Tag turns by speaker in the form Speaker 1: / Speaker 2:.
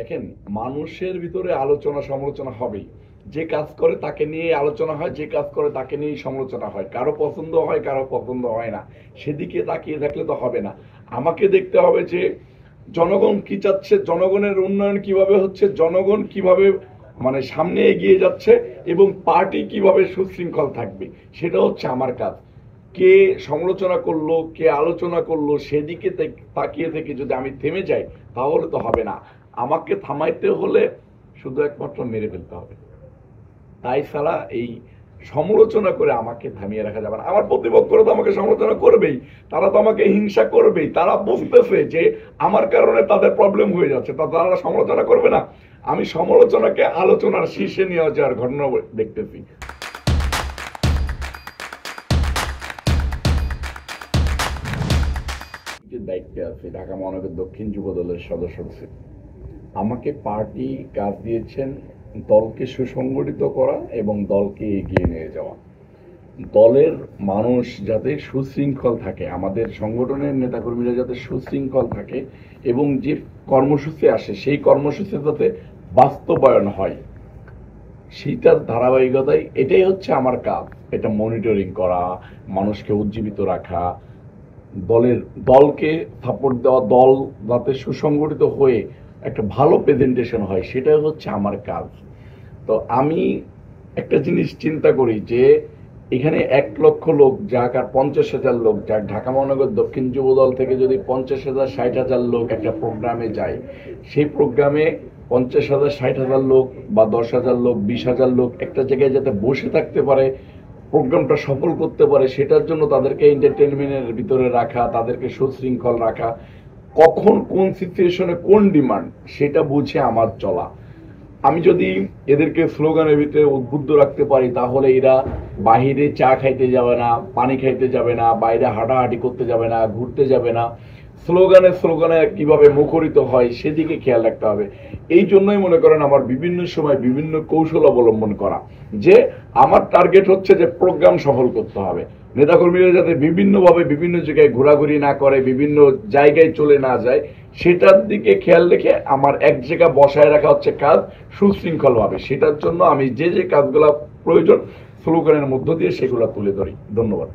Speaker 1: দেখেন, মানুষের ভিতরে আলোচনা সমালোচনা হবেই। যে কাজ করে তাকে নিয়ে আলোচনা হয়, যে কাজ করে তাকে নিয়ে সমালোচনা হয়। কারো পছন্দ হয়, কারো পছন্দ হয় না। সেদিকে তাকিয়ে থাকলে তো হবে না। আমাকে দেখতে হবে যে জনগণ কি চাচ্ছে, জনগণের উন্নয়ন কিভাবে হচ্ছে, জনগণ কিভাবে মানে সামনে এগিয়ে যাচ্ছে এবং পার্টি কিভাবে সুশৃঙ্খল থাকবে, সেটা হচ্ছে আমার কাজ। কে সমালোচনা করলো, কে আলোচনা করলো, সেদিকে তাকিয়ে থেকে যদি আমি থেমে যাই তাহলে তো হবে না। আমাকে থামাইতে হলে শুধু একমাত্র মেরে ফেলতে হবে। তাই ছাড়া এই সমালোচনা করে আমাকে থামিয়ে রাখা যাবে না। আমার প্রতিপক্ষরা তো আমাকে সমালোচনা করবেই, তারা তো আমাকে হিংসা করবেই। তারা বুঝতেছে যে আমার কারণে তাদের প্রবলেম হয়ে যাচ্ছে, তারা সমালোচনা করবে না। আমি সমালোচনাকে আলোচনার শীর্ষে নিয়ে যাওয়ার ঘটনা দেখতেছি। দায়িত্বে আছে ঢাকা মহানগর দক্ষিণ যুব দলের সদস্য ছিল। আমাকে পার্টি কাজ দিয়েছেন দলকে সুসংগঠিত করা এবং দলকে এগিয়ে নিয়ে যাওয়া। দলের মানুষ যাতে সুশৃঙ্খল থাকে, আমাদের সংগঠনের নেতাকর্মীরা যাতে সুশৃঙ্খল থাকে এবং যে কর্মসূচি আসে সেই কর্মসূচি যাতে বাস্তবায়ন হয়, সেইটার ধারাবাহিকতায় এটাই হচ্ছে আমার কাজ। এটা মনিটরিং করা, মানুষকে উজ্জীবিত রাখা, দলকে সাপোর্ট দেওয়া, দল যাতে সুসংগঠিত হয়ে একটা ভালো প্রেজেন্টেশন হয়, সেটাই হচ্ছে আমার কাজ। তো আমি একটা জিনিস চিন্তা করি যে এখানে 1,00,000 লোক যাক আর 50,000 লোক যাক, ঢাকা মহানগর দক্ষিণ যুব দল থেকে যদি 50,000 60,000 লোক একটা প্রোগ্রামে যায়, সেই প্রোগ্রামে 50,000 60,000 লোক বা 10,000 লোক 20,000 লোক একটা জায়গায় যাতে বসে থাকতে পারে, প্রোগ্রামটা সফল করতে পারে, সেটার জন্য তাদেরকে এন্টারটেনমেন্টের ভিতরে রাখা, তাদেরকে সুশৃঙ্খল রাখা, কখন কোন সিচুয়েশনে কোন ডিমান্ড সেটা বুঝে আমার চলা। আমি যদি এদেরকে স্লোগানের ভিতরে উদ্বুদ্ধ রাখতে পারি তাহলে এরা বাহিরে চা খাইতে যাবে না, পানি খাইতে যাবে না, বাইরে হাঁটাহাঁটি করতে যাবে না, ঘুরতে যাবে না। স্লোগানে স্লোগানে কিভাবে মুখরিত হয় সেদিকে খেয়াল রাখতে হবে। এই জন্যই মনে করেন আমার বিভিন্ন সময় বিভিন্ন কৌশল অবলম্বন করা, যে আমার টার্গেট হচ্ছে যে প্রোগ্রাম সফল করতে হবে। নেতাকর্মীরা যাতে বিভিন্নভাবে বিভিন্ন জায়গায় ঘোরাঘুরি না করে, বিভিন্ন জায়গায় চলে না যায়, সেটার দিকে খেয়াল রেখে আমার এক জায়গায় বসায় রাখা হচ্ছে কাজ সুশৃঙ্খলভাবে। সেটার জন্য আমি যে যে কাজগুলো প্রয়োজন স্লোগানের মধ্য দিয়ে সেগুলো তুলে ধরি। ধন্যবাদ।